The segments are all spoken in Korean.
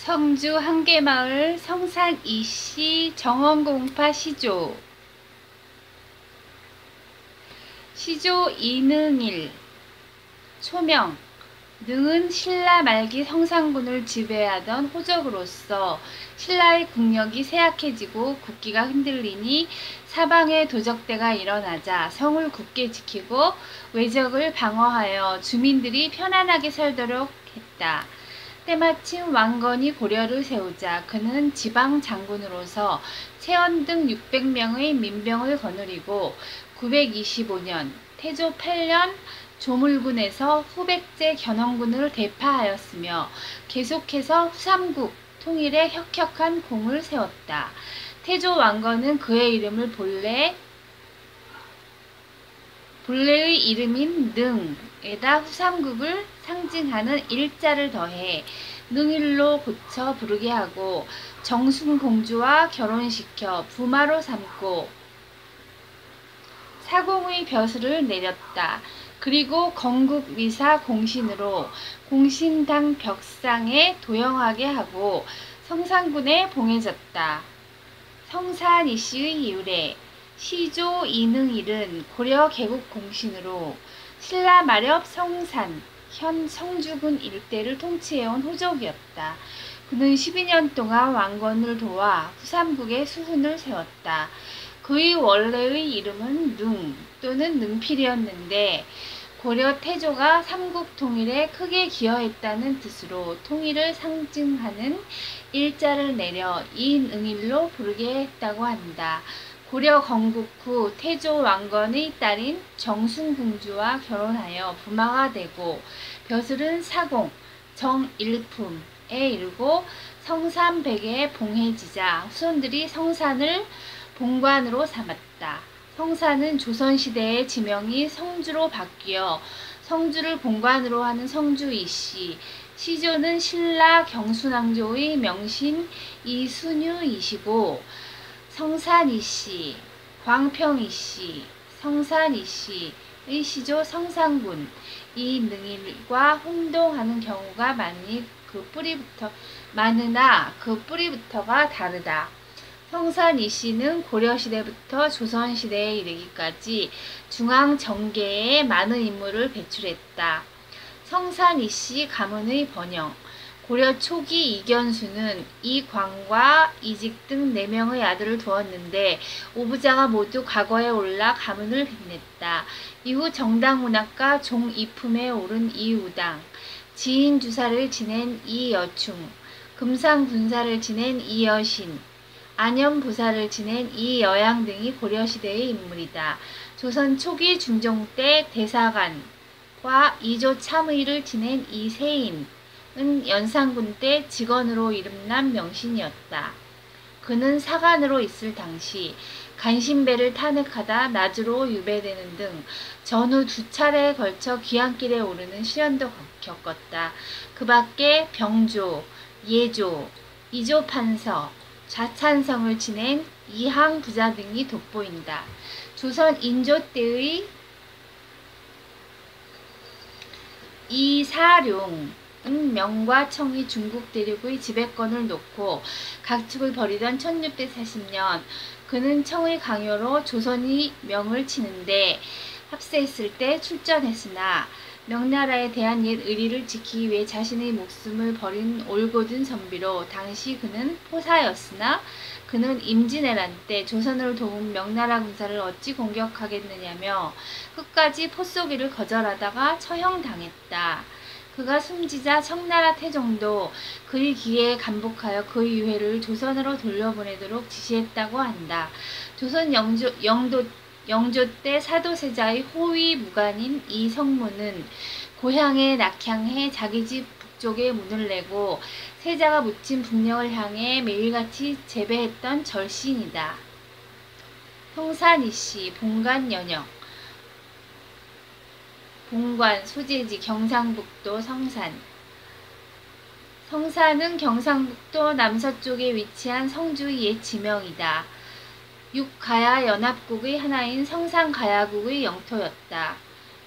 성주 한계마을 성산 이씨 정원공파 시조 이능일 초명 능은 신라 말기 성산군을 지배하던 호적으로서 신라의 국력이 쇠약해지고 국기가 흔들리니 사방에 도적대가 일어나자 성을 굳게 지키고 외적을 방어하여 주민들이 편안하게 살도록 했다. 때마침 왕건이 고려를 세우자 그는 지방 장군으로서 체원 등 600명의 민병을 거느리고 925년 태조 8년 조물군에서 후백제 견원군을 대파하였으며 계속해서 후삼국 통일에 혁혁한 공을 세웠다. 태조 왕건은 그의 이름을 본래의 이름인 능에다 후삼국을 상징하는 일자를 더해 능일로 고쳐 부르게 하고 정순공주와 결혼시켜 부마로 삼고 사공의 벼슬을 내렸다. 그리고 건국위사 공신으로 공신당 벽상에 도영하게 하고 성산군에 봉해졌다. 성산 이씨의 유래 시조 이능일은 고려 개국 공신으로 신라 마렵 성산, 현 성주군 일대를 통치해온 호족이었다. 그는 12년 동안 왕건을 도와 후삼국의 수훈을 세웠다. 그의 원래의 이름은 능 또는 능필이었는데 고려 태조가 삼국 통일에 크게 기여했다는 뜻으로 통일을 상징하는 일자를 내려 이능일로 부르게 했다고 한다. 고려 건국 후 태조 왕건의 딸인 정순공주와 결혼하여 부마가 되고 벼슬은 사공, 정일품에 이르고 성산백에 봉해지자 후손들이 성산을 본관으로 삼았다. 성산은 조선시대의 지명이 성주로 바뀌어 성주를 본관으로 하는 성주 이씨, 시조는 신라 경순왕조의 명신 이순유 이시고 성산 이씨, 광평 이씨, 성산 이씨의 시조 성산군 이능일과 혼동하는 경우가 많으나 그 뿌리부터가 다르다. 성산 이씨는 고려시대부터 조선시대에 이르기까지 중앙정계에 많은 인물을 배출했다. 성산 이씨 가문의 번영 고려 초기 이견수는 이광과 이직 등 4명의 아들을 두었는데 오부자가 모두 과거에 올라 가문을 빛냈다. 이후 정당문학과 종이품에 오른 이우당, 지인주사를 지낸 이여충, 금상군사를 지낸 이여신, 안염부사를 지낸 이여양 등이 고려시대의 인물이다. 조선 초기 중종 때 대사관과 이조 참의를 지낸 이세인 은 연산군 때 직원으로 이름난 명신이었다. 그는 사관으로 있을 당시 간신배를 탄핵하다 나주로 유배되는 등 전후 2차례에 걸쳐 귀향길에 오르는 시련도 겪었다. 그 밖에 병조, 예조, 이조판서, 좌찬성을 지낸 이항부자 등이 돋보인다. 조선 인조 때의 이사룡 명과 청이 중국 대륙의 지배권을 놓고 각축을 벌이던 1640년 그는 청의 강요로 조선이 명을 치는데 합세했을 때 출전했으나 명나라에 대한 옛 의리를 지키기 위해 자신의 목숨을 버린 올곧은 선비로 당시 그는 포사였으나 그는 임진왜란 때 조선을 도운 명나라 군사를 어찌 공격하겠느냐며 끝까지 포쏘기를 거절하다가 처형당했다. 그가 숨지자 청나라 태종도 그의 기회에 감복하여 그의 유해를 조선으로 돌려보내도록 지시했다고 한다. 조선 영조 때 사도세자의 호위 무관인 이성무는 고향에 낙향해 자기 집 북쪽에 문을 내고 세자가 묻힌 북녘을 향해 매일같이 재배했던 절신이다. 성산 이씨 본관연역 본관, 소재지 경상북도 성산. 성산은 경상북도 남서쪽에 위치한 성주의 옛 지명이다. 6가야 연합국의 하나인 성산가야국의 영토였다.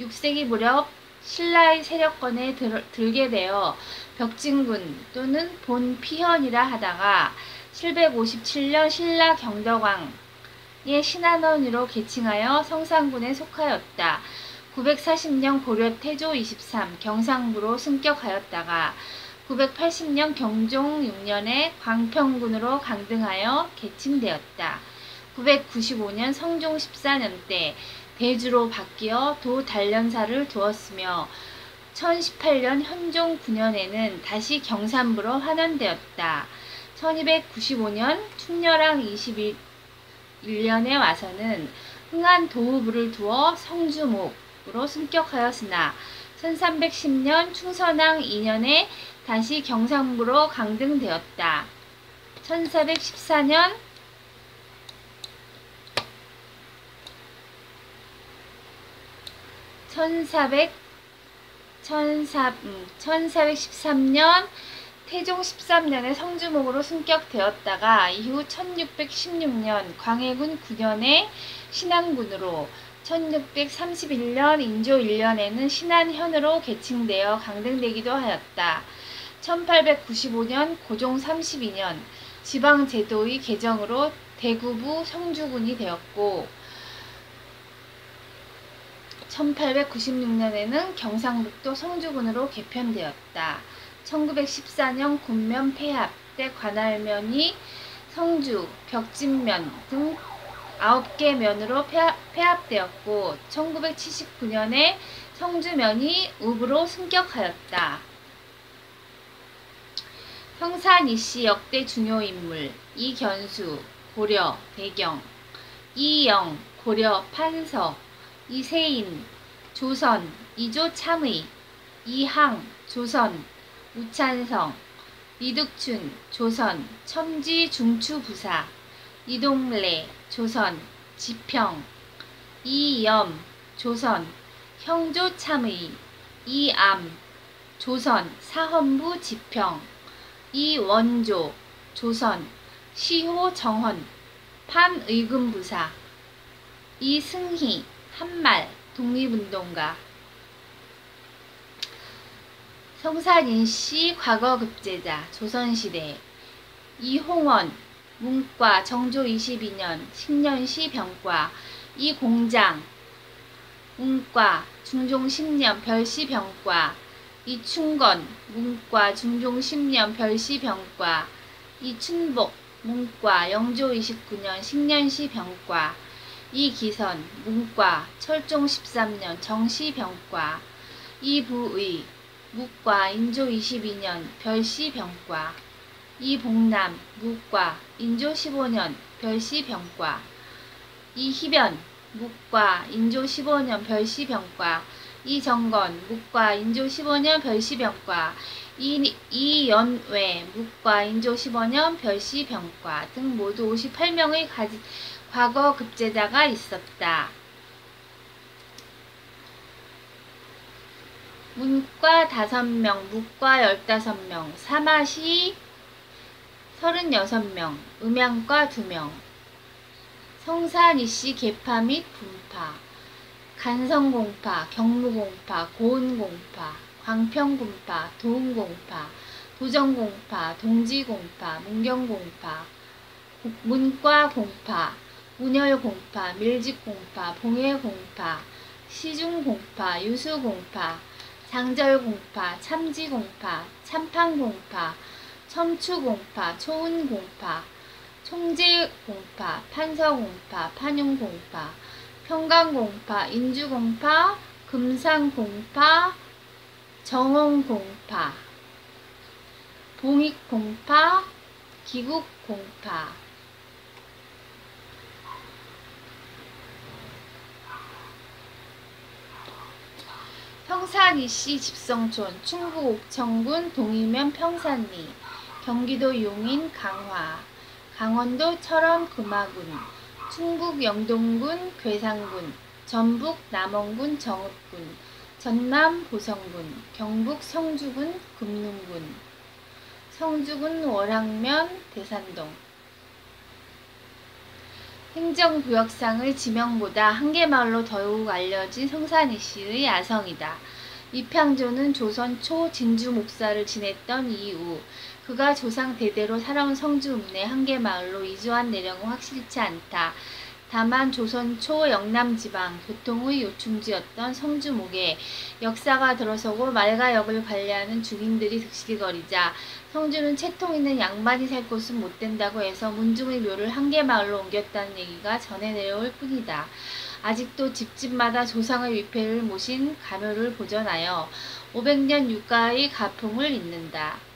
6세기 무렵 신라의 세력권에 들게 되어 벽진군 또는 본피현이라 하다가 757년 신라 경덕왕의 신한원으로 계칭하여 성산군에 속하였다. 940년 고려 태조 23 경상부로 승격하였다가 980년 경종 6년에 광평군으로 강등하여 계칭되었다. 995년 성종 14년 때 대주로 바뀌어 도단련사를 두었으며 1018년 현종 9년에는 다시 경산부로 환원되었다. 1295년 충렬왕 21년에 와서는 흥안 도후부를 두어 성주목으로 승격하였으나 1310년 충선왕 2년에 다시 경상부로 강등되었다. 1414년 1413년 태종 13년에 성주목으로 승격되었다가 이후 1616년 광해군 9년에 신안군으로 1631년 인조 1년에는 신안현으로 계칭되어 강등되기도 하였다. 1895년 고종 32년 지방제도의 개정으로 대구부 성주군이 되었고 1896년에는 경상북도 성주군으로 개편되었다. 1914년 군면 폐합 때 관할면이 성주, 벽진면 등 9개 면으로 폐합되었고 1979년에 성주면이 우부로 승격하였다. 성산 이씨 역대 중요인물 이견수 고려 배경 이영 고려 판서 이세인 조선 이조 참의 이항 조선 우찬성 이득춘 조선 첨지 중추부사 이동래 조선 지평 이염 조선 형조 참의 이암 조선 사헌부 지평 이원조 조선 시호 정헌 판의금부사 이승희 한말 독립운동가 성산인씨 과거급제자 조선시대 이홍원 문과 정조 22년 식년시 병과 이공장 문과 중종 10년 별시 병과 이충건 문과 중종 10년 별시 병과 이춘복 문과 영조 29년 식년시 병과 이기선 문과 철종 13년 정시 병과 이부의 무과 인조 22년 별시 병과 이봉남 무과 인조 15년 별시 병과 이희변 무과 인조 15년 별시 병과 이정건 무과 인조 15년 별시 병과 이연외 무과 인조 15년 별시 병과 등 모두 58명의 과거 급제자가 있었다. 문과 5명, 무과 15명, 사마시 36명, 음양과 2명, 성산 이씨 계파 및 분파, 간성공파, 경무공파, 고은공파, 광평군파, 도은공파, 도정공파, 동지공파, 문경공파, 문과공파, 운열공파, 밀집공파, 봉해공파, 시중공파, 유수공파, 장절공파, 참지공파, 참판공파, 첨추공파, 초운공파, 총재공파, 판서공파, 판용공파, 평강공파, 인주공파, 금산공파, 정원공파, 봉익공파, 기국공파, 평산 이씨 집성촌 충북 옥천군 동이면 평산리 경기도 용인 강화 강원도 철원 금화군 충북 영동군 괴산군 전북 남원군 정읍군 전남 보성군 경북 성주군 금능군 성주군 월항면 대산동 행정구역상의 지명보다 한계마을로 더욱 알려진 성산 이씨의 야성이다. 이평조는 조선 초 진주 목사를 지냈던 이후 그가 조상 대대로 살아온 성주 읍내 한계마을로 이주한 내령은 확실치 않다. 다만 조선 초 영남지방 교통의 요충지였던 성주목에 역사가 들어서고 말가역을 관리하는 주민들이 득실거리자 성주는 채통 있는 양반이 살 곳은 못 된다고 해서 문중의 묘를 한계마을로 옮겼다는 얘기가 전해 내려올 뿐이다. 아직도 집집마다 조상의 위패를 모신 가묘를 보존하여 500년 유가의 가풍을 잇는다.